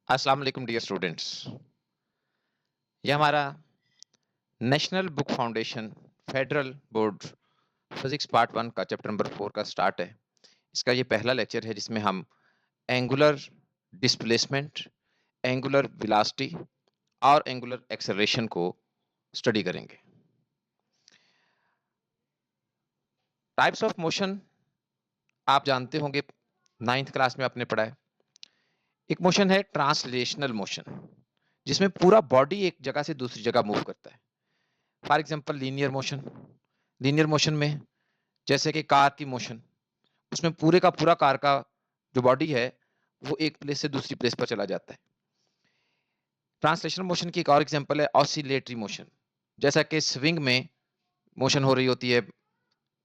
अस्सलाम वालेकुम dear students. ये हमारा national book foundation federal board physics part 1 का चैप्टर नंबर 4 का स्टार्ट है। इसका ये पहला लेक्चर है जिसमें हम एंगुलर डिस्प्लेसमेंट, एंगुलर वेलोसिटी और एंगुलर एक्सेलरेशन को स्टडी करेंगे। टाइप्स ऑफ मोशन आप जानते होंगे, 9th क्लास में आपने पढ़ा है। एक मोशन है ट्रांसलेशनल मोशन, जिसमें पूरा बॉडी एक जगह से दूसरी जगह मूव करता है। फॉर एग्जांपल लीनियर मोशन में जैसे कि कार की मोशन, उसमें पूरे का पूरा कार का जो बॉडी है वो एक प्लेस से दूसरी प्लेस पर चला जाता है। ट्रांसलेशनल मोशन की एक और एग्जांपल है ऑसिलेटरी मोशन, जैसा कि स्विंग में मोशन हो रही होती है,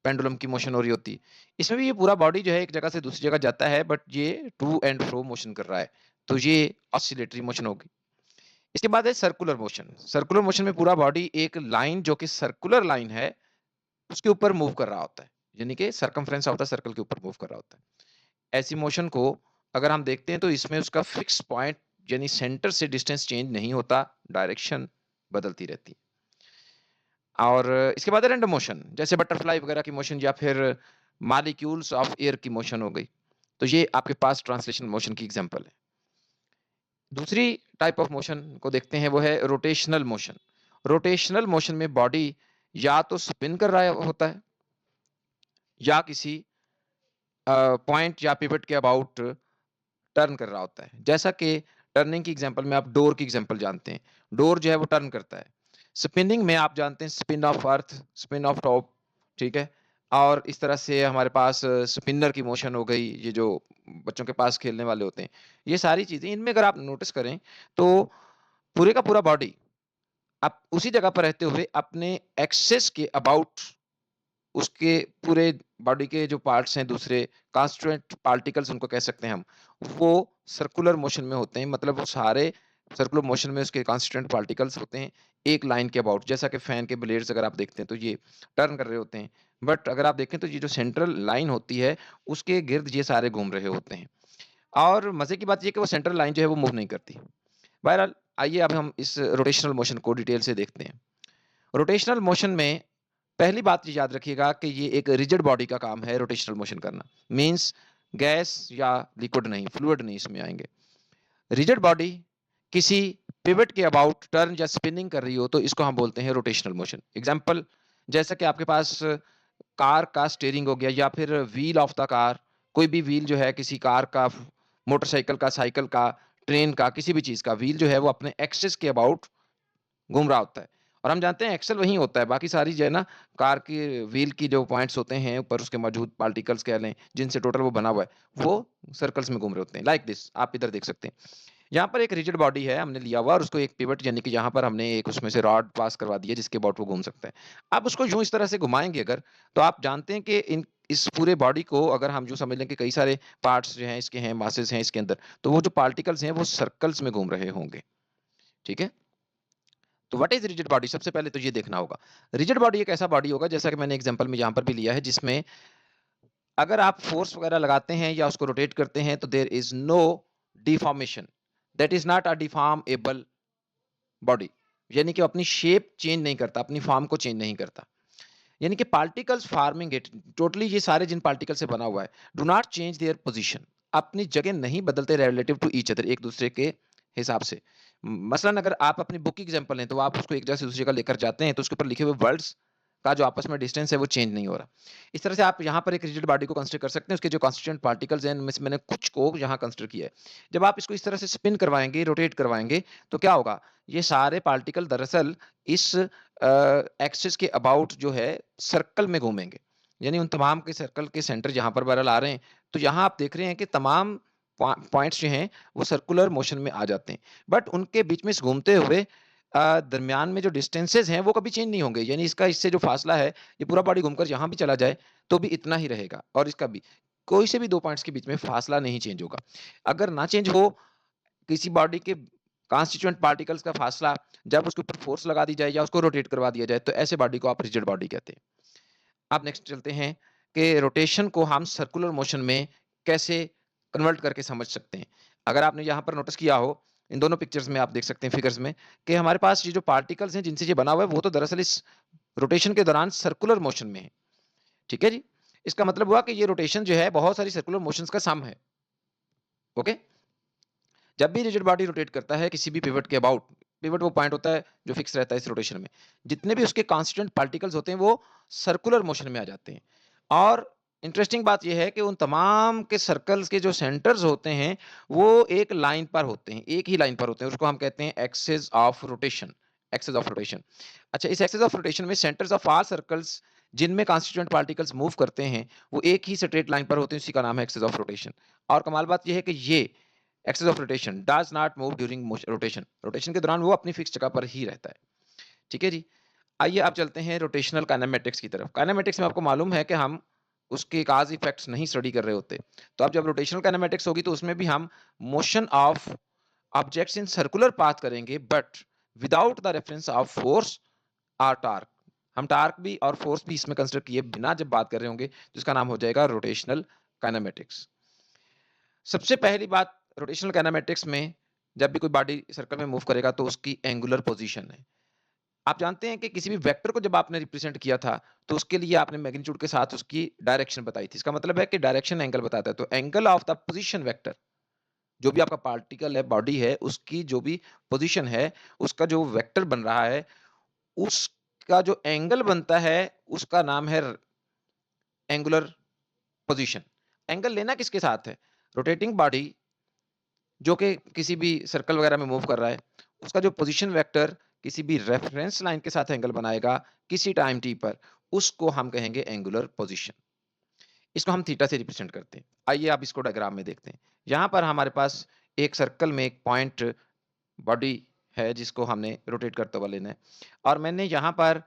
पेंडुलम की मोशन हो रही होती है। इसमें भी ये पूरा बॉडी जो है एक जगह से दूसरी जगह जाता है, बट ये टू एंड फ्रो मोशन कर रहा है, तो ये ऑसिलेटरी मोशन होगी। इसके बाद है सर्कुलर मोशन। सर्कुलर मोशन में पूरा बॉडी एक लाइन जो कि सर्कुलर लाइन है उसके ऊपर मूव कर रहा होता है, यानी कि सर्कमफ्रेंस ऑफ द सर्कल के ऊपर मूव कर रहा होता है। ऐसी मोशन को अगर हम देखते हैं तो इसमें उसका फिक्स पॉइंट यानी सेंटर से डिस्टेंस चेंज नहीं होता, डायरेक्शन बदलती रहती है। और इसके बाद है रैंडम मोशन, जैसे बटरफ्लाई वगैरह की मोशन या फिर मॉलिक्यूल्स ऑफ एयर की मोशन हो गई। तो ये आपके पास ट्रांसलेशन मोशन की एग्जांपल है। दूसरी टाइप ऑफ मोशन को देखते हैं, वो है रोटेशनल मोशन। रोटेशनल मोशन में बॉडी या तो स्पिन कर रहा होता है या किसी पॉइंट या पिवट के अबाउट टर्न कर रहा होता है। जैसा कि टर्निंग की एग्जांपल में आप डोर की एग्जांपल जानते हैं। डोर जो है वो टर्न करता है। स्पिनिंग में आप जानते हैं spin of earth, spin off top, ठीक है? और इस तरह से हमारे पास स्पिनर की मोशन हो गई, ये जो बच्चों के पास खेलने वाले होते हैं। ये सारी चीज़ें इनमें अगर आप नोटिस करें तो पूरे का पूरा बॉडी आप उसी जगह पर रहते हुए अपने एक्सेस के अबाउट उसके पूरे बॉडी के जो पार्ट्स हैं दूसरे कांस्टीट्यूएंट पार्टिकल्स उनको कह सकते हैं हम, वो सर्कुलर मोशन में होते हैं। मतलब वो सारे सर्कुलर मोशन में उसके कांस्टीट्यूएंट पार्टिकल्स होते हैं एक लाइन के अबाउट। जैसा कि फैन के ब्लेड्स अगर आप देखते हैं तो ये टर्न कर रहे होते हैं, बट अगर आप देखें तो ये जो सेंट्रल लाइन होती है उसके गिर्द ये सारे घूम रहे होते हैं। और मजे की बात ये कि वो सेंट्रल लाइन जो है वो मूव नहीं करती। बहरहाल, आइए अब हम इस रोटेशनल मोशन को डिटेल से देखते हैं। रोटेशनल मोशन में पहली बात ये याद रखिएगा कि ये एक रिजिड बॉडी का काम है रोटेशनल मोशन करना। मींस गैस या लिक्विड नहीं, फ्लूइड नहीं इसमें आएंगे। रिजिड बॉडी किसी पिवट के अबाउट टर्न या स्पिनिंग कर रही हो तो इसको हम बोलते हैं रोटेशनल मोशन। एग्जांपल, जैसा कि आपके पास कार का स्टीयरिंग हो गया या फिर व्हील ऑफ द कार, कोई भी व्हील जो है किसी कार का, मोटरसाइकिल का, साइकिल का, ट्रेन का, किसी भी चीज का व्हील जो है वो अपने एक्सिस के अबाउट घूम रहा होता है। और हम जानते हैं एक्सेल वही होता है, बाकी सारी जो है ना कार की व्हील की जो पॉइंट्स होते हैं ऊपर उसके मौजूद पार्टिकल्स कह लें जिनसे टोटल वो बना हुआ है, वो सर्कल्स में घूम रहे होते हैं। लाइक दिस आप इधर देख सकते हैं। यहाँ पर एक रिजिड बॉडी है हमने लिया हुआ और उसको एक पिवट यानी कि यहाँ पर हमने एक उसमें से रॉड पास करवा दिया जिसके अबाउट वो घूम सकता है। आप उसको यूं इस तरह से घुमाएंगे अगर, तो आप जानते हैं कि इन इस पूरे बॉडी को अगर हम यूं समझ लें कि कई सारे पार्ट्स जो हैं इसके हैं, मासेस हैं इसके अंदर, तो वो जो पार्टिकल्स हैं वो सर्कल्स में घूम रहे होंगे। ठीक है? तो व्हाट इज रिजिड बॉडी? सबसे पहले तो ये देखना होगा। रिजिड बॉडी एक ऐसा बॉडी होगा, जैसा कि मैंने एग्जांपल में यहाँ पर भी लिया है, जिसमें अगर आप फोर्स वगैरह लगाते हैं या उसको रोटेट करते हैं तो there is no deformation, that is not a deformable body. यानी कि वो अपनी शेप चेंज नहीं करता, अपनी फॉर्म को चेंज नहीं करता। यानी कि पार्टिकल्स फार्मिंग इट, टोटली ये सारे जिन पार्टिकल से बना हुआ है, do not change their position, अपनी जगह नहीं बदलते रिलेटिव टू ईच अदर, एक दूसरे के हिसाब से। मसलन अगर आप अपनी बुक की एग्जांपल लें तो आप उसको एक जगह से दूसरी जगह लेकर जाते हैं तो उसके ऊपर लिखे हुए वर्ड्स का जो आपस में डिस्टेंस है वो चेंज नहीं हो रहा। इस तरह से आप यहाँ पर एक रिजिड बॉडी को कंसीडर कर सकते हैं, उसके जो कॉन्स्टिट्यूएंट पार्टिकल्स हैं उनमें से मैंने कुछ को यहाँ कंसीडर किया है। जब आप इसको इस तरह से स्पिन करवाएंगे, रोटेट करवाएंगे, तो क्या होगा, ये सारे पार्टिकल दरअसल इस एक्सिस के अबाउट जो है सर्कल में घूमेंगे। यानी उन तमाम के सर्कल के सेंटर जहाँ पर बहरहाल आ रहे हैं, तो यहाँ आप देख रहे हैं कि तमाम पॉइंट्स जो हैं वो सर्कुलर मोशन में आ जाते हैं। बट उनके बीच में से घूमते हुए दरमियान में जो डिस्टेंसेस हैं वो कभी चेंज नहीं होंगे। यानी इसका इससे जो फासला है, ये पूरा बॉडी घूमकर जहाँ भी चला जाए तो भी इतना ही रहेगा, और इसका भी कोई से भी दो पॉइंट्स के बीच में फासला नहीं चेंज होगा। अगर ना चेंज हो किसी बॉडी के कॉन्स्टिट्यूएंट पार्टिकल्स का फासला, जब उसके ऊपर फोर्स लगा दी जाए या उसको रोटेट करवा दिया जाए, तो ऐसे बॉडी को आप रिजिड बॉडी कहते हैं। अब नेक्स्ट चलते हैं कि रोटेशन को हम सर्कुलर मोशन में कैसे कन्वर्ट करके समझ सकते हैं। अगर आपने यहाँ पर नोटिस किया हो इन दोनों पिक्चर्स में आप देख सकते हैं फिगर्स में कि हमारे पास ये जो पार्टिकल्स हैं जिनसे ये बना हुआ है वो तो दरअसल इस रोटेशन के दौरान सर्कुलर मोशन में है। ठीक है जी? इसका मतलब हुआ कि ये रोटेशन जो है बहुत सारी सर्कुलर मोशंस का सम है। ओके? जब भी रिजिड बॉडी रोटेट करता है किसी भी पिवट के अबाउट, पिवट वो पॉइंट होता है जो फिक्स रहता है इस रोटेशन में, जितने भी उसके कांस्टेंट पार्टिकल्स होते हैं वो सर्कुलर मोशन में आ जाते हैं। और इंटरेस्टिंग बात यह है कि उन तमाम के सर्कल्स के जो सेंटर्स होते हैं वो एक लाइन पर होते हैं, एक ही लाइन पर होते हैं, उसको हम कहते हैं axis of rotation. Axis of rotation. अच्छा, इस एक्सिस ऑफ रोटेशन में सेंटर्स ऑफ ऑल सर्कल्स जिनमें कांस्टिट्यूएंट पार्टिकल्स मूव करते हैं वो एक ही स्ट्रेट लाइन पर होते हैं, उसी का नाम है एक्सिस ऑफ रोटेशन। और कमाल बात यह है कि ये axis of rotation does not move during rotation, rotation के दौरान वो अपनी फिक्स जगह पर ही रहता है। ठीक है जी? आइए आप चलते हैं रोटेशनल काइनेमेटिक्स की तरफ। काइनेमेटिक्स में आपको मालूम है कि हम उसके काज इफेक्ट्स नहीं स्टडी कर रहे होते। तो अब जब रोटेशनल काइनेमेटिक्स होगी तो उसमें भी हम motion of objects in circular path करेंगे but without the reference of force और टार्क। हम टार्क भी और फोर्स भी इसमें कंसीडर किए बिना जब बात कर रहे होंगे तो इसका नाम हो जाएगा रोटेशनल काइनेमेटिक्स। सबसे पहली बात रोटेशनल काइनेमेटिक्स में जब भी कोई बॉडी सर्कल में मूव करेगा तो उसकी एंगुलर पोजीशन है। आप जानते हैं कि किसी भी वेक्टर को जब आपने रिप्रेजेंट किया था तो उसके लिए आपने मैग्नीट्यूड के साथ उसकी डायरेक्शन बताई थी। इसका मतलब है कि डायरेक्शन एंगल बताता है। तो angle of the position vector, जो भी आपका पार्टिकल है, बॉडी है, उसकी जो भी पोजीशन है, उसका जो वेक्टर बन रहा है, उसका जो एंगल बनता है उसका नाम है एंगुलर पोजीशन। एंगल लेना किसके साथ है? रोटेटिंग बॉडी जो कि किसी भी सर्कल वगैरह में मूव कर रहा है, उसका जो पोजीशन वेक्टर किसी भी रेफरेंस लाइन के साथ एंगल बनाएगा किसी टाइम टी पर, उसको हम कहेंगे एंगुलर पोजीशन। इसको हम थीटा से रिप्रेजेंट करते हैं। आइए आप इसको डायग्राम में देखते हैं। यहाँ पर हमारे पास एक सर्कल में एक पॉइंट बॉडी है जिसको हमने रोटेट करते हुए लेना है और मैंने यहाँ पर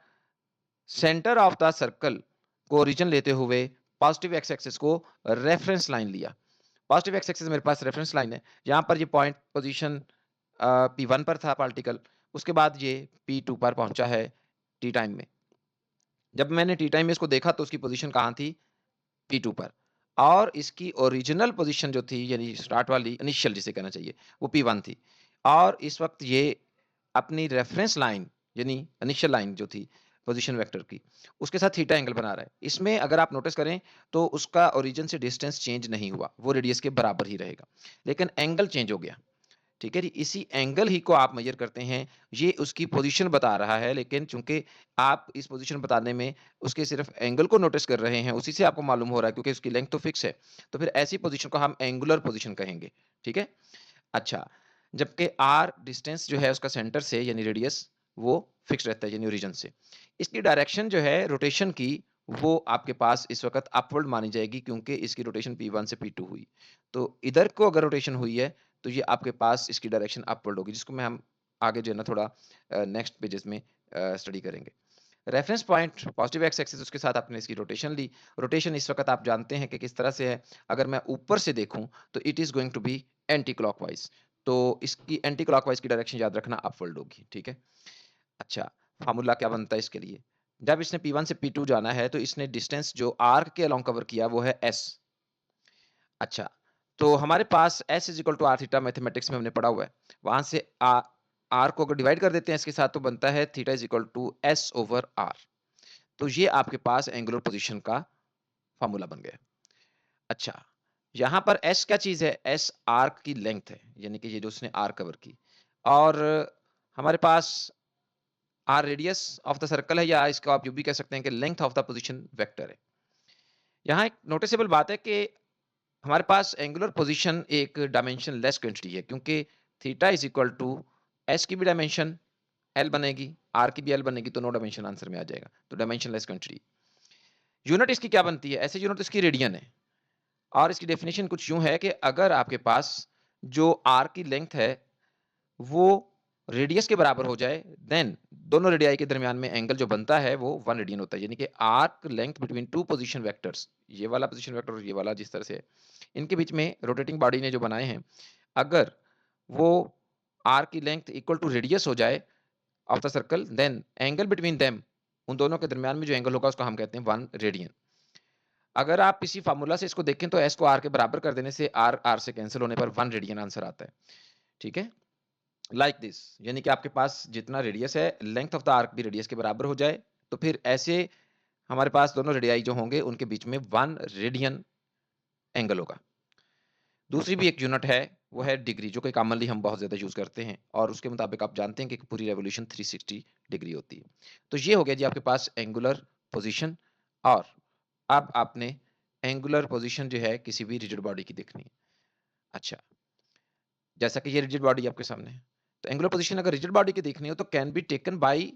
सेंटर ऑफ द सर्कल को ओरिजिन लेते हुए पॉजिटिव एक्स एक्सिस को रेफरेंस लाइन लिया। पॉजिटिव एक्स एक्सिस मेरे पास रेफरेंस लाइन है। यहाँ पर ये पॉइंट पोजीशन P1 पर था पार्टिकल, उसके बाद ये P2 पर पहुंचा है टी टाइम में। जब मैंने टी टाइम में इसको देखा तो उसकी पोजीशन कहाँ थी? P2 पर। और इसकी ओरिजिनल पोजीशन जो थी यानी स्टार्ट वाली इनिशियल जिसे कहना चाहिए वो P1 थी। और इस वक्त ये अपनी रेफरेंस लाइन यानी इनिशियल लाइन जो थी पोजीशन वेक्टर की उसके साथ थीटा एंगल बना रहा है। इसमें अगर आप नोटिस करें तो उसका ओरिजिन से डिस्टेंस चेंज नहीं हुआ, वो रेडियस के बराबर ही रहेगा, लेकिन एंगल चेंज हो गया। ठीक है जी? इसी एंगल ही को आप मेजर करते हैं, ये उसकी पोजीशन बता रहा है, लेकिन चूंकि आप इस पोजीशन बताने में उसके सिर्फ एंगल को नोटिस कर रहे हैं, उसी से आपको मालूम हो रहा है क्योंकि उसकी लेंथ तो फिक्स है, तो फिर ऐसी पोजीशन को हम एंगुलर पोजीशन कहेंगे। ठीक है? अच्छा, जबकि आर डिस्टेंस जो है उसका सेंटर से यानी रेडियस वो फिक्स रहता है यानी ओरिजिन से। इसकी डायरेक्शन जो है रोटेशन की वो आपके पास इस वक्त अपवर्ड मानी जाएगी क्योंकि इसकी रोटेशन P1 से P2 हुई। तो इधर को अगर रोटेशन हुई है तो ये आपके पास इसकी डायरेक्शन अपवर्ड होगी जिसको मैं हम आगे जो है ना थोड़ा नेक्स्ट पेजेस में स्टडी करेंगे। Reference point positive x axis उसके साथ आपने इसकी रोटेशन ली। रोटेशन इस वक्त आप जानते हैं कि किस तरह से है। अगर मैं ऊपर से देखूं तो it is going to be anti clockwise. तो इसकी एंटी क्लॉकवाइज की डायरेक्शन याद रखना अपवर्ड होगी। ठीक है? अच्छा, फार्मूला क्या बनता है इसके लिए? जब इसने P1 से P2 जाना है तो इसने डिस्टेंस जो आर्क के अलोंग कवर किया वो है S। अच्छा, तो हमारे पास S is equal to R theta mathematics में हमने पढ़ा हुआ है। वहां से आर को अगर डिवाइड कर देते हैं इसके साथ तो बनता है theta is equal to S over R. तो ये आपके पास एंगुलर पोजीशन का फार्मूला बन गया। अच्छा, यहाँ पर S क्या चीज है? S आर्क की लेंथ है, यानी कि ये जो उसने आर्क कवर की। और हमारे पास R radius of the circle है या इसको आप यूं भी कह सकते हैं कि length of the position vector है। यहाँ एक नोटिसेबल बात है कि हमारे पास एंगुलर पोजीशन एक डायमेंशन लेस क्वांटिटी है क्योंकि theta is equal to S की भी डायमेंशन एल बनेगी, आर की भी एल बनेगी, तो नो डायमेंशन आंसर में आ जाएगा। तो डायमेंशन लेस क्वांटिटी। यूनिट इसकी क्या बनती है? ऐसे यूनिट इसकी रेडियन है। और इसकी डेफिनेशन कुछ यूं है कि अगर आपके पास जो आर की लेंथ है वो रेडियस के बराबर हो जाए देन दोनों रेडियाई के दरमियान में एंगल जो बनता है वो 1 रेडियन होता है। यानी कि arc length between two position vectors, ये वाला पोजीशन वेक्टर और ये वाला जिस तरह से है, इनके बीच में रोटेटिंग बॉडी ने जो बनाए हैं, अगर वो आर्क की लेंथ इक्वल टू रेडियस हो जाए of the circle then angle between them, उन दोनों के दरमियान में जो एंगल होगा उसको हम कहते हैं 1 रेडियन। अगर आप इसी फार्मूला से इसको देखें तो एस को आर के बराबर कर देने से आर आर से कैंसिल होने पर 1 रेडियन आंसर आता है। ठीक है? लाइक दिस, यानी कि आपके पास जितना रेडियस है, लेंथ ऑफ द आर्क भी रेडियस के बराबर हो जाए, तो फिर ऐसे हमारे पास दोनों रेडियाई जो होंगे उनके बीच में 1 रेडियन एंगल होगा। दूसरी भी एक यूनिट है, वो है डिग्री, जो कि कॉमनली हम बहुत ज़्यादा यूज़ करते हैं और उसके मुताबिक आप जानते हैं कि पूरी रेवोल्यूशन 360 डिग्री होती है। तो ये हो गया जी आपके पास एंगुलर पोज़ीशन। और अब आपने एंगुलर पोज़ीशन जो है किसी भी रिजिड बॉडी की देखनी है। अच्छा, जैसा कि ये रिजिड बॉडी आपके सामने है, तो एंगुलर पोज़ीशन अगर रिजिड बॉडी की देखनी हो तो can be taken by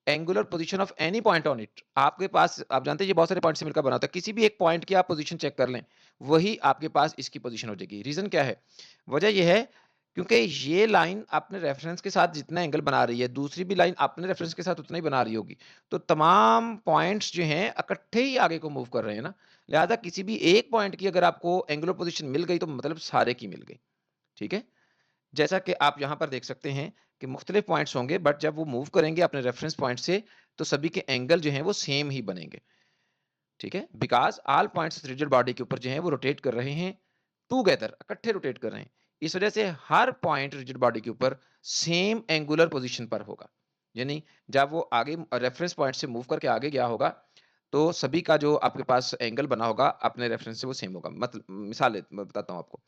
angular position of any point on it. आपके पास, आप जानते हैं ये बहुत सारे पॉइंट से मिलकर बना होता है, किसी भी एक पॉइंट की आप पोज़ीशन चेक कर लें, वही आपके पास इसकी पोज़ीशन हो जाएगी। रीज़न क्या है? वजह ये है क्योंकि ये लाइन अपने रेफरेंस के साथ जितना एंगल बना रही है, दूसरी भी लाइन अपने रेफरेंस के साथ उतना ही बना रही होगी। तो तमाम पॉइंट्स जो हैं इकट्ठे ही आगे को मूव कर रहे हैं ना, लिहाज़ा किसी भी एक पॉइंट की अगर आपको एंगुलर पोज़ीशन मिल गई तो मतलब सारे की मिल गई। ठीक है? जैसा कि आप यहाँ पर देख सकते हैं कि मुख्तलिफ पॉइंट्स होंगे, बट जब वो मूव करेंगे अपने रेफरेंस पॉइंट से तो सभी के एंगल जो हैं वो सेम ही बनेंगे। ठीक है, because all points rigid body के ऊपर जो है वो रोटेट कर रहे हैं टूगेदर, इकट्ठे रोटेट कर रहे हैं। इस वजह से हर पॉइंट रिजिड बॉडी के ऊपर सेम एंगुलर पोजीशन पर होगा, यानी जब वो आगे रेफरेंस पॉइंट से मूव करके आगे गया होगा तो सभी का जो आपके पास एंगल बना होगा अपने रेफरेंस से वो सेम होगा। मतलब मैं बताता हूँ आपको।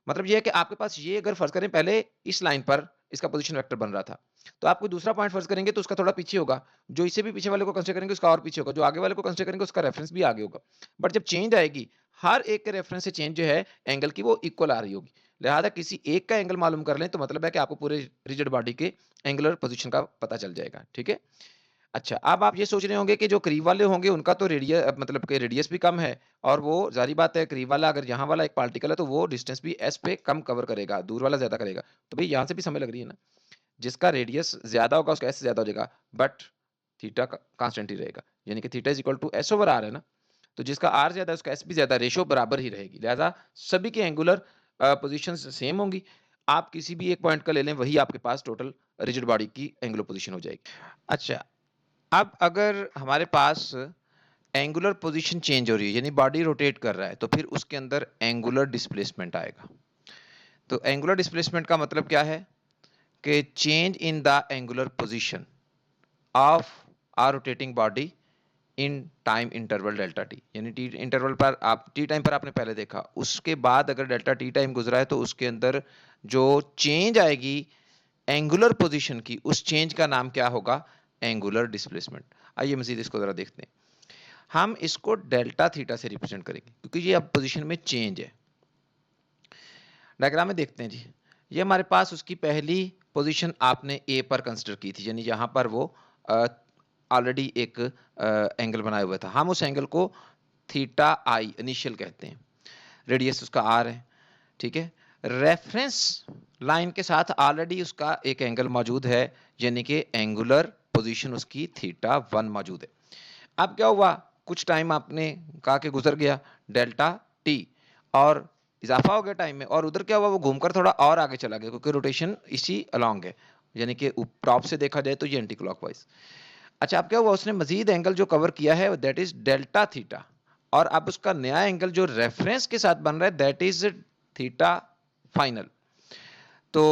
मतलब ये है कि आपके पास ये अगर फर्ज करें पहले इस लाइन पर इसका पोजीशन वेक्टर बन रहा था, तो आप कोई दूसरा पॉइंट फर्ज करेंगे तो उसका थोड़ा पीछे होगा, जो इससे भी पीछे वाले को कंसीडर करेंगे उसका और पीछे होगा, जो आगे वाले को कंसीडर करेंगे उसका रेफरेंस भी आगे होगा। बट जब चेंज आएगी, हर एक के रेफरेंस से चेंज जो है एंगल की वो इक्वल आ रही होगी। लिहाजा किसी एक का एंगल मालूम कर लें तो मतलब है कि आपको पूरे रिजिड बॉडी के एंगुलर पोजीशन का पता चल जाएगा। ठीक है। अच्छा, अब आप ये सोच रहे होंगे कि जो करीब वाले होंगे उनका तो मतलब कि रेडियस भी कम है, और वो ज़ाहिर बात है करीब वाला अगर यहाँ वाला एक पार्टिकल है तो वो डिस्टेंस भी एस पे कम कवर करेगा, दूर वाला ज़्यादा करेगा। तो भई यहाँ से भी समझ लग रही है ना, जिसका रेडियस ज़्यादा होगा उसका एस ज़्यादा हो जाएगा, बट थीटा कांस्टेंट ही रहेगा। यानी कि theta is equal to S over R है ना, तो जिसका आर ज़्यादा है उसका एस भी ज़्यादा, रेशियो बराबर ही रहेगी। लिहाजा सभी की एंगुलर पोज़ीशंस सेम होंगी। आप किसी भी एक पॉइंट का ले लें, वही आपके पास टोटल रिजिड बॉडी की एंगुलर पोज़ीशन हो जाएगी। अच्छा, अब अगर हमारे पास एंगुलर पोजीशन चेंज हो रही है, यानी बॉडी रोटेट कर रहा है, तो फिर उसके अंदर एंगुलर डिस्प्लेसमेंट आएगा। तो एंगुलर डिस्प्लेसमेंट का मतलब क्या है कि change in the angular position of a rotating body in time interval delta T, यानी टी इंटरवल पर आप टी टाइम पर आपने पहले देखा, उसके बाद अगर डेल्टा टी टाइम गुजरा है तो उसके अंदर जो चेंज आएगी एंगुलर पोजीशन की, उस चेंज का नाम क्या होगा? Angular displacement. आइए मजीद इसको जरा देखते हैं। हम इसको डेल्टा थीटा से रिप्रेजेंट करेंगे क्योंकि ये अब पोजीशन में चेंज है। डायग्राम में देखते हैं जी, ये हमारे पास उसकी पहली पोजीशन आपने ए पर कंसिडर की थी, यानी यहाँ पर वो ऑलरेडी एक एंगल बनाया हुआ था। हम उस एंगल को थीटा आई इनिशियल कहते हैं, रेडियस उसका आर है। ठीक है, रेफरेंस लाइन के साथ ऑलरेडी उसका एक एंगल मौजूद है, यानी कि एंगुलर पोजीशन उसकी थीटा 1 मौजूद है। अब क्या हुआ, कुछ टाइम आपने कहा कि गुजर गया, डेल्टा टी, और इजाफा हो गया टाइम में, और उधर क्या हुआ, वो घूमकर थोड़ा और आगे चला गया क्योंकि रोटेशन इसी अलोंग है, यानी कि टॉप से देखा जाए तो ये एंटी क्लॉकवाइज। अच्छा, अब क्या हुआ, उसने मजीद एंगल जो कवर किया है दैट इज डेल्टा थीटा, और अब उसका नया एंगल जो रेफरेंस के साथ बन रहा है दैट इज थीटा फाइनल। तो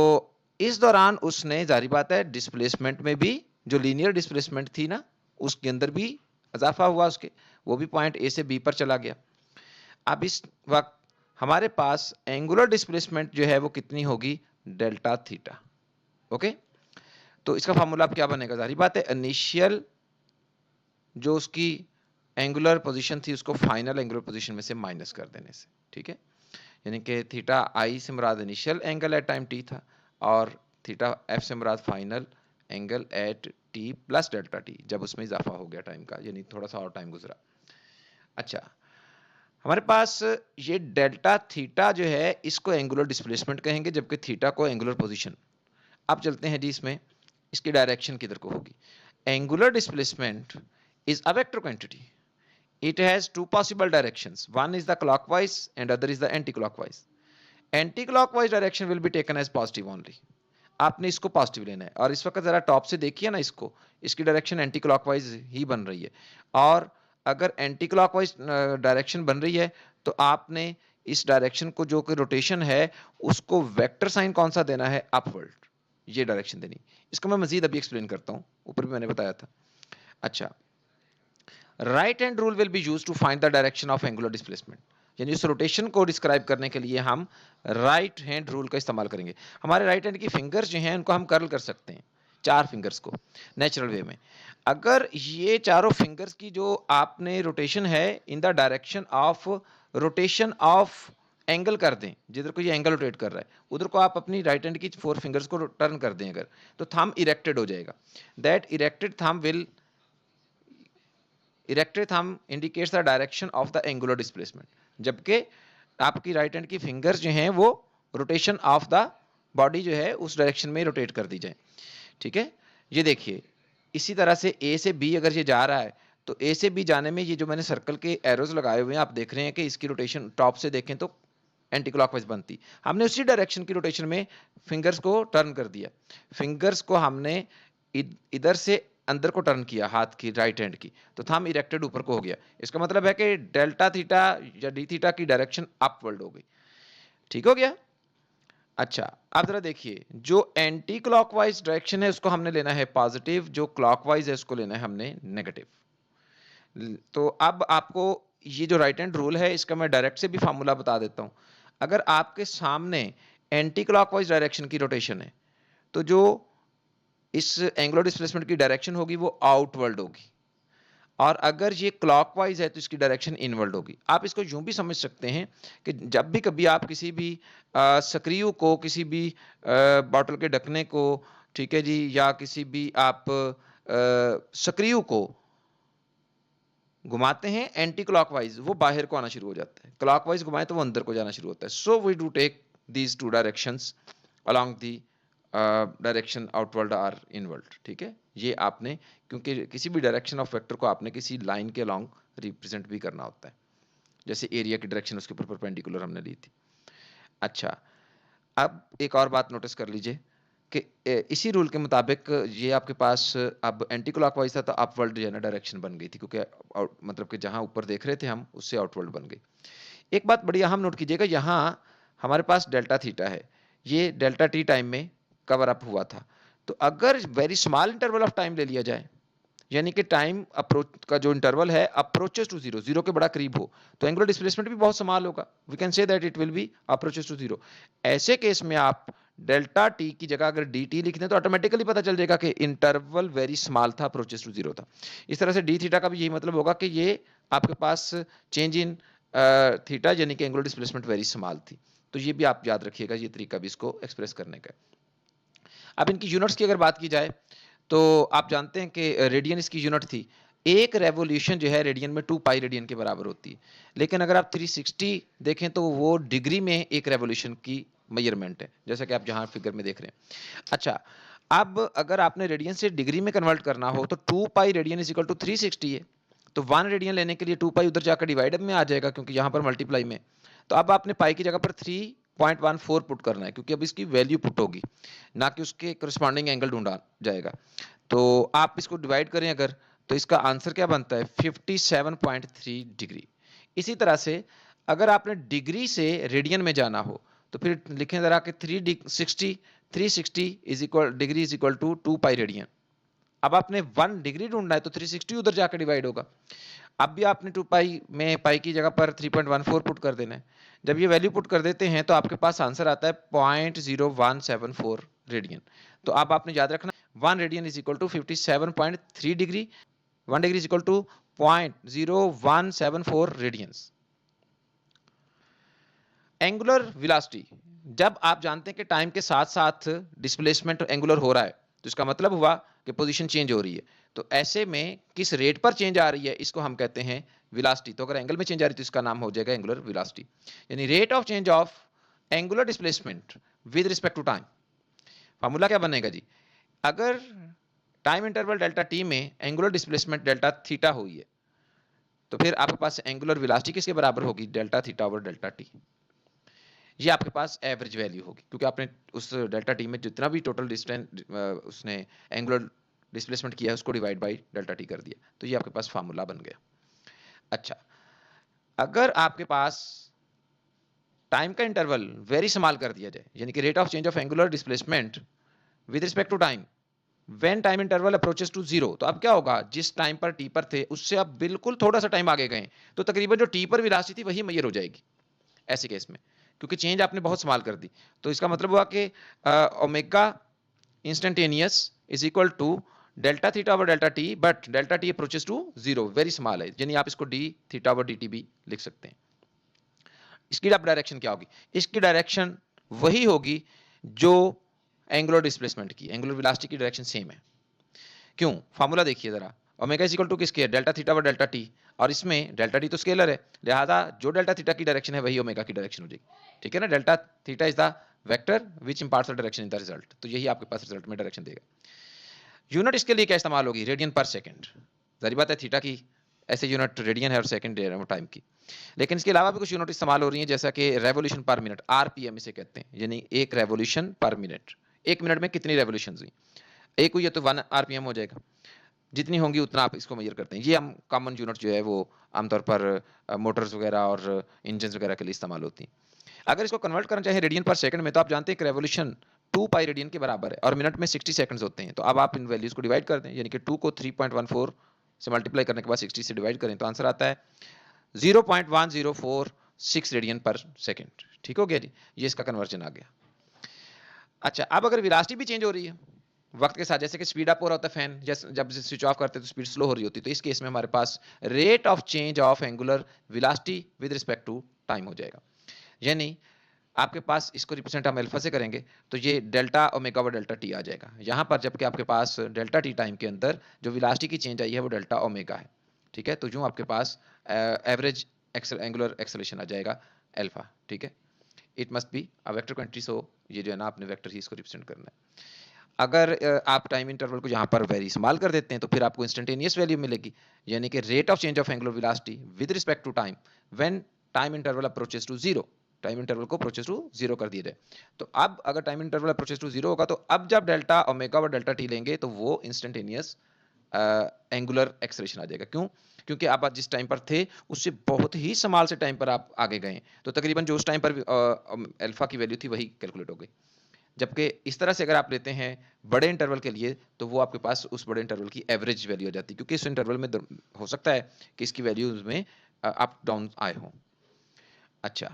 इस दौरान उसने, जारी बात है, डिस्प्लेसमेंट में भी जो लीनियर डिस्प्लेसमेंट थी ना, उसके अंदर भी इजाफा हुआ उसके, वो भी पॉइंट ए से बी पर चला गया। अब इस वक्त हमारे पास एंगुलर डिस्प्लेसमेंट जो है वो कितनी होगी? Delta theta. ओके, तो इसका फार्मूला अब क्या बनेगा? जारी बात है, इनिशियल जो उसकी एंगुलर पोजीशन थी उसको फाइनल एंगुलर पोजीशन में से माइनस कर देने से। ठीक है, यानी कि थीटा आई से मुराद initial angle at time T था, और थीटा एफ से मुराद final angle at T plus delta T, जब उसमें इजाफा हो गया टाइम का, यानी थोड़ा सा और टाइम गुजरा। अच्छा, हमारे पास ये डेल्टा थीटा जो है इसको एंगुलर डिस्प्लेसमेंट कहेंगे, जबकि थीटा को एंगुलर पोजीशन। अब चलते हैं जी इसमें, इसकी डायरेक्शन किधर को होगी? Angular displacement is a vector quantity, it has two possible directions, one is the clockwise and other is the anti-clockwise. Anti-clockwise direction will be taken as positive only, आपने इसको पॉजिटिव लेना है, और इस वक्त जरा टॉप से देखिए ना इसको, इसकी डायरेक्शन एंटी क्लॉकवाइज ही बन रही है, और अगर एंटी क्लॉकवाइज डायरेक्शन बन रही है तो आपने इस डायरेक्शन को, जो कि रोटेशन है, उसको वेक्टर साइन कौन सा देना है? अपवर्ड, ये डायरेक्शन देनी। इसको मैं मजीद अभी एक्सप्लेन करता हूँ, ऊपर भी मैंने बताया था। अच्छा, right hand rule will be used to find the direction of angular displacement, यानी इस रोटेशन को डिस्क्राइब करने के लिए हम राइट हैंड रूल का इस्तेमाल करेंगे। हमारे राइट हैंड की फिंगर्स जो हैं उनको हम कर्ल कर सकते हैं, 4 फिंगर्स को नेचुरल वे में। अगर ये चारों फिंगर्स की जो आपने रोटेशन है in the direction of rotation of angle कर दें, जिधर को ये एंगल रोटेट कर रहा है उधर को आप अपनी राइट हैंड की 4 फिंगर्स को टर्न कर दें अगर, तो थंब इरेक्टेड हो जाएगा। That erected thumb will erected thumb indicates the direction of the angular displacement, जबकि आपकी राइट हैंड की फिंगर्स जो हैं वो रोटेशन ऑफ द बॉडी जो है उस डायरेक्शन में रोटेट कर दी जाए। ठीक है, ये देखिए इसी तरह से ए से बी अगर ये जा रहा है तो ए से बी जाने में ये जो मैंने सर्कल के एरोज लगाए हुए हैं आप देख रहे हैं कि इसकी रोटेशन टॉप से देखें तो एंटी क्लॉकवाइज बनती, हमने उसी डायरेक्शन की रोटेशन में फिंगर्स को टर्न कर दिया। फिंगर्स को हमने इधर से अंदर को टर्न किया हाथ की राइट हैंड की, तो थंब इरेक्टेड ऊपर को हो गया। इसका मतलब है कि डेल्टा थीटा या डी थीटा की डायरेक्शन अपवर्ड हो गई। ठीक हो गया। अच्छा, अब जरा देखिए जो एंटी क्लॉकवाइज डायरेक्शन है उसको हमने लेना है पॉजिटिव, जो क्लॉकवाइज है उसको लेना है हमने नेगेटिव। तो अब आपको ये जो राइट हैंड रूल है इसका मैं डायरेक्ट से भी फार्मूला बता देता हूं। अगर आपके सामने एंटी क्लॉकवाइज डायरेक्शन की रोटेशन है तो जो इस एंगुलर डिस्प्लेसमेंट की डायरेक्शन होगी वो आउटवर्ड होगी, और अगर ये क्लॉकवाइज है तो इसकी डायरेक्शन इनवर्ड होगी। आप इसको यूं भी समझ सकते हैं कि जब भी कभी आप किसी भी स्क्रू को, किसी भी बॉटल के ढकने को, ठीक है जी, या किसी भी आप स्क्रू को घुमाते हैं एंटी क्लॉकवाइज, वो बाहर को आना शुरू हो जाता है, क्लॉकवाइज घुमाएं तो वो अंदर को जाना शुरू होता है। So we do take these two directions along the direction outward और इनवर्ड। ठीक है, ये आपने, क्योंकि किसी भी डायरेक्शन ऑफ वेक्टर को आपने किसी लाइन के अलोंग रिप्रेजेंट भी करना होता है, जैसे एरिया की डायरेक्शन उसके ऊपर परपेंडिकुलर हमने ली थी। अच्छा, अब एक और बात नोटिस कर लीजिए कि इसी रूल के मुताबिक ये आपके पास अब एंटी क्लॉकवाइज था तो अपवर्ड जो है ना डायरेक्शन बन गई थी, क्योंकि मतलब कि जहां ऊपर देख रहे थे हम उससे आउटवर्ड बन गई। एक बात बड़ी अहम नोट कीजिएगा, यहाँ हमारे पास डेल्टा थीटा है, ये डेल्टा टी टाइम में कवर अप हुआ था। तो अगर very small interval of time ले लिया जाए, यानी कि टाइम अप्रोच का जो इंटरवल है अप्रोचेस टू जीरो, जीरो के बड़ा करीब हो, तो एंगुलर डिस्प्लेसमेंट भी बहुत स्मॉल होगा। We can say that it will be approaches to zero. ऐसे केस में आप डेल्टा टी की जगह अगर डी टी लिख दें तो ऑटोमेटिकली पता चल जाएगा कि इंटरवल वेरी स्मॉल था, अप्रोचेस टू जीरो था। इस तरह से डी थीटा का भी यही मतलब होगा कि ये आपके पास चेंज इन थीटा यानी कि एंगुलर डिस्प्लेसमेंट वेरी स्मॉल थी। तो ये भी आप याद रखिएगा, ये तरीका भी इसको एक्सप्रेस करने का। अब इनकी यूनिट्स की अगर बात की जाए तो आप जानते हैं कि रेडियन इसकी यूनिट थी। एक रेवोल्यूशन जो है रेडियन में 2 पाई रेडियन के बराबर होती है, लेकिन अगर आप 360 देखें तो वो डिग्री में एक रेवोल्यूशन की मेजरमेंट है, जैसा कि आप जहां फिगर में देख रहे हैं। अच्छा, अब अगर आपने रेडियन से डिग्री में कन्वर्ट करना हो तो 2 pi radian is equal to 360 है, तो 1 रेडियन लेने के लिए 2 पाई उधर जाकर डिवाइड में आ जाएगा क्योंकि यहां पर मल्टीप्लाई में। तो अब आपने पाई की जगह पर 3.14 पुट करना है क्योंकि अब इसकी वैल्यू पुट होगी, ना कि उसके करस्पॉन्डिंग एंगल ढूंढा जाएगा। तो आप इसको डिवाइड करें अगर, तो इसका आंसर क्या बनता है 57.3 डिग्री। इसी तरह से अगर आपने डिग्री से रेडियन में जाना हो तो फिर लिखें जरा कि 360 is equal degree is equal to 2 pi radian. अब आपने 1 डिग्री ढूंढना है तो 360 उधर जाकर डिवाइड होगा। अब भी आपने 2 पाई में पाई की जगह पर 3.14 पुट कर देना है। जब ये वैल्यू पुट कर देते हैं तो आपके पास आंसर आता है 0.0174 रेडियन। तो अब आपने याद रखना 1 radian is equal to 57.3 degree, 1 degree is equal to 0.0174 radians. Angular velocity, जब आप जानते हैं कि टाइम के साथ साथ डिस्प्लेसमेंट एंगुलर हो रहा है तो इसका मतलब हुआ कि पोजीशन चेंज हो रही है। तो ऐसे में किस रेट पर चेंज आ रही है इसको हम कहते हैं वेलोसिटी। तो अगर एंगल में चेंज आ रही है तो इसका नाम हो जाएगा एंगुलर वेलोसिटी, यानी rate of change of angular displacement with respect to time. Formula क्या बनेगा जी, अगर टाइम इंटरवल डेल्टा टी में एंगुलर डिस्प्लेसमेंट डेल्टा थीटा हुई है तो फिर आपके पास एंगुलर वेलोसिटी किसके बराबर होगी, delta theta over delta T. ये आपके पास एवरेज वैल्यू होगी क्योंकि आपने उस डेल्टा टी में जितना भी टोटल डिस्टेंस उसने एंगुलर डिस्प्लेसमेंट किया है उसको डिवाइड बाय डेल्टा टी कर दिया, तो ये आपके पास फार्मूला बन गया। अच्छा, अगर आपके पास टाइम का इंटरवल वेरी स्मॉल कर दिया जाए, यानी कि rate of change of angular displacement with respect to time when time interval approaches to 0, तो अब क्या होगा, जिस टाइम पर टी पर थे उससे अब बिल्कुल थोड़ा सा टाइम आगे गए तो तकरीबन जो टी पर वेलोसिटी थी वही मेजर हो जाएगी ऐसे केस में, क्योंकि चेंज आपने बहुत स्मॉल कर दी। तो इसका मतलब हुआ कि omega instantaneous is equal to delta theta over delta T, but delta T approaches to 0, very small है, यानी आप इसको D theta over D T भी लिख सकते हैं। इसकी अब डायरेक्शन क्या होगी, इसकी डायरेक्शन वही होगी जो एंगुलर डिस्प्लेसमेंट की, एंगुलर वेलोसिटी की डायरेक्शन सेम है। क्यों, फार्मूला देखिए जरा, ओमेगा इज इक्वल टू किसके है, delta theta over delta T, और इसमें डेल्टा टी तो स्केलर है, लिहाजा जो डेल्टा थीटा की डायरेक्शन है वही ओमेगा की डायरेक्शन हो जाएगी, ठीक है ना। Delta theta is the vector which imparts the direction in the result, तो यही आपके पास रिजल्ट में डायरेक्शन देगा। यूनिट इसके लिए क्या इस्तेमाल होगी, रेडियन पर सेकंड, जारी बात है थीटा की ऐसे यूनिट रेडियन है और सेकंड टाइम की, लेकिन इसके अलावा भी कुछ यूनिट इस्तेमाल हो रही हैं, जैसा कि रेवोल्यूशन पर मिनट, आरपीएम इसे कहते हैं, यानी एक रेवोल्यूशन पर मिनट, एक मिनट में कितनी रेवोल्यूशन हुई, एक हुई है तो 1 आरपीएम हो जाएगा, जितनी होंगी उतना आप इसको मेजर करते हैं। ये हम कॉमन यूनिट जो है वो आमतौर पर मोटर्स वगैरह और इंजन वगैरह के लिए इस्तेमाल होती हैं। अगर इसको कन्वर्ट करना चाहे रेडियन पर सेकंड में, तो आप जानते हैं कि रेवोल्यूशन 2 पाई रेडियन के बराबर है और मिनट में 60 सेकंड्स होते हैं, तो अब आप इन वैल्यूज को डिवाइड कर दें, यानी कि 2 को 3.14 से मल्टीप्लाई करने के बाद 60 से डिवाइड करें तो आंसर आता है 0.1046 रेडियन पर सेकंड, ठीक हो गया जी, ये इसका कन्वर्जन आ गया। अच्छा, अब अगर वेलोसिटी भी चेंज हो रही है वक्त के साथ, जैसे कि स्पीड अप हो रहा होता है फैन, जैसे जब स्विच ऑफ करते हैं तो स्पीड स्लो हो रही होती है, तो इस केस में हमारे पास rate of change of angular velocity with respect to time हो जाएगा, यानी आपके पास इसको रिप्रेजेंट हम अल्फा से करेंगे तो ये delta omega over delta T आ जाएगा यहाँ पर, जबकि आपके पास डेल्टा टी टाइम के अंदर जो वेलोसिटी की चेंज आई है वो डेल्टा ओमेगा है, ठीक है। तो यूं आपके पास एवरेज एंगुलर एक्सेलरेशन आ जाएगा अल्फा, ठीक है। It must be a vector quantity, so ये जो है ना आपने वेक्टर ही इसको रिप्रेजेंट करना है। अगर आप टाइम इंटरवल को यहाँ पर वेरी स्मॉल कर देते हैं तो फिर आपको इंस्टेंटेनियस वैल्यू मिलेगी, यानी कि rate of change of angular velocity with respect to time when time interval approaches to 0, time interval को अप्रोचेस टू 0 कर दिया जाए। तो अब अगर टाइम इंटरवल अप्रोचेस टू 0 होगा तो अब जब डेल्टा ओमेगा और डेल्टा टी लेंगे तो वो इंस्टेंटेनियस एंगुलर एक्सेलरेशन आ जाएगा। क्यों, क्योंकि आप जिस टाइम पर थे उससे बहुत ही स्मॉल से टाइम पर आप आगे गए, तो तकरीबन जो उस टाइम पर अल्फा की वैल्यू थी वही कैलकुलेट हो गई। जबकि इस तरह से अगर आप लेते हैं बड़े इंटरवल के लिए तो वो आपके पास उस बड़े इंटरवल की एवरेज वैल्यू आ जाती है, क्योंकि इस इंटरवल में हो सकता है कि इसकी वैल्यूज में अप डाउन आए हों। अच्छा,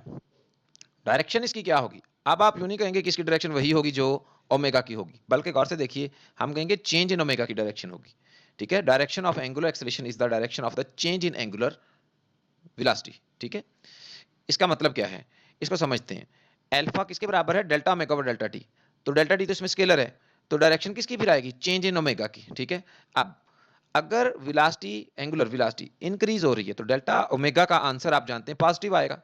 डायरेक्शन इसकी क्या होगी, अब आप यूं नहीं कहेंगे कि इसकी डायरेक्शन वही होगी जो ओमेगा की होगी, बल्कि गौर से देखिए हम कहेंगे चेंज इन ओमेगा की डायरेक्शन होगी, ठीक है। Direction of angular acceleration is the direction of the change in angular velocity, ठीक है। इसका मतलब क्या है, इसको समझते हैं। अल्फा किसके बराबर है, delta omega over delta T, तो डेल्टा टी तो इसमें स्केलर है, तो डायरेक्शन किसकी फिर आएगी, चेंज इन ओमेगा की, ठीक है। अब अगर वेलोसिटी एंगुलर वेलोसिटी इंक्रीज हो रही है तो डेल्टा ओमेगा का आंसर आप जानते हैं पॉजिटिव आएगा,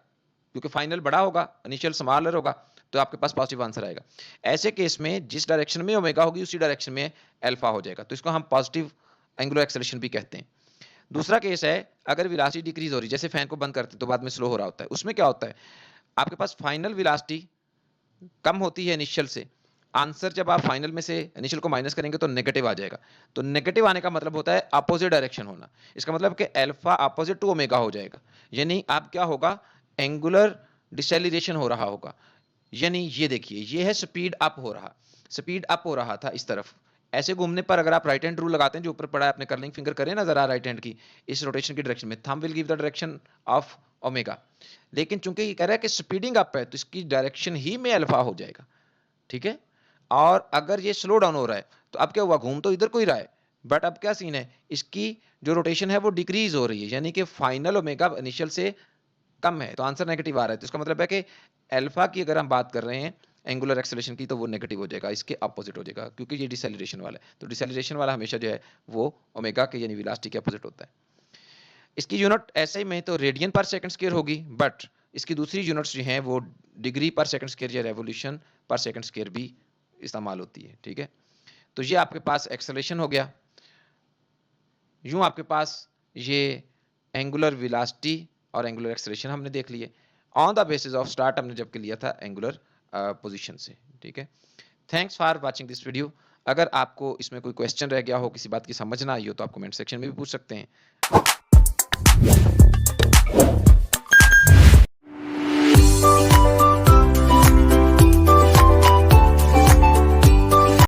क्योंकि फाइनल बड़ा होगा, इनिशियल स्मॉलर होगा, तो आपके पास पॉजिटिव आंसर आएगा। ऐसे केस में जिस डायरेक्शन में ओमेगा होगी उसी डायरेक्शन में अल्फा हो जाएगा, तो इसको हम पॉजिटिव एंगुलर एक्सेलरेशन भी कहते हैं। दूसरा केस है अगर वेलोसिटी डिक्रीज हो रही है, जैसे फैन को बंद करते हैं तो बाद में स्लो हो रहा होता है, उसमें क्या होता है, आपके पास फाइनल वेलोसिटी कम होती है इनिशियल से, आंसर जब आप फाइनल में से इनिशियल को माइनस करेंगे तो नेगेटिव आ जाएगा, तो नेगेटिव आने का मतलब होता है अपोजिट डायरेक्शन होना, इसका मतलब कि अल्फा अपोजिट टू ओमेगा हो जाएगा, यानी आप क्या होगा, एंगुलर डिसेलेरेशन हो रहा होगा, यानी ये देखिए ये है स्पीड अप हो रहा, स्पीड अप हो रहा था इस तरफ, ऐसे घूमने पर अगर आप राइट हैंड रूल लगाते हैं जो ऊपर पड़ा है, अपने कर्लिंग फिंगर करें ना जरा राइट हैंड की इस रोटेशन की डायरेक्शन में, thumb will give the direction of omega, लेकिन चूंकि ये कह रहा है कि स्पीडिंग अप है तो इसकी डायरेक्शन ही में अल्फा हो जाएगा, ठीक है। और अगर ये स्लो डाउन हो रहा है तो अब क्या हुआ, घूम तो इधर को ही रहा है, बट अब क्या सीन है, इसकी जो रोटेशन है वो डिक्रीज हो रही है, यानी कि फाइनल ओमेगा इनिशियल से कम है, तो आंसर नेगेटिव आ रहा है, तो इसका मतलब है कि अल्फा की अगर हम बात कर रहे हैं एंगुलर एक्सेलरेशन की तो वो नेगेटिव हो जाएगा, इसके अपोजिट हो जाएगा, क्योंकि ये डिसेलरेशन वाला है, तो डिसेलरेशन वाला हमेशा जो है वो ओमेगा के यानी वेलोसिटी के अपोजिट होता है। इसकी यूनिट ऐसे में तो रेडियन पर सेकंड स्क्वायर होगी, बट इसकी दूसरी यूनिट्स जो हैं वो डिग्री पर सेकंड स्क्वायर या रेवोल्यूशन पर सेकंड स्क्वायर भी इस्तेमाल होती है, ठीक है। तो ये आपके पास एक्सेलरेशन हो गया, यूं आपके पास ये एंगुलर वेलोसिटी और एंगुलर एक्सेलरेशन हमने देख लिए on the basis of start हमने जबकि लिया था एंगुलर पोजीशन से, ठीक है। Thanks for watching this video. अगर आपको इसमें कोई क्वेश्चन रह गया हो, किसी बात की समझ ना आई हो तो आप कमेंट सेक्शन में भी पूछ सकते हैं।